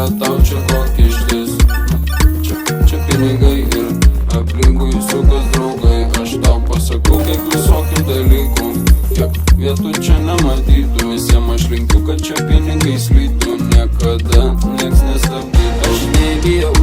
nėra tau čia ko kištis. Čia pinigai ir aplinkui sukas draugai. Aš tau pasakau kiek visokių dalykų, kiek vietų čia nematytų. Visiems aš linkiu, kad čia pinigai slytų, niekada nieks nestabdytų. Aš nebijau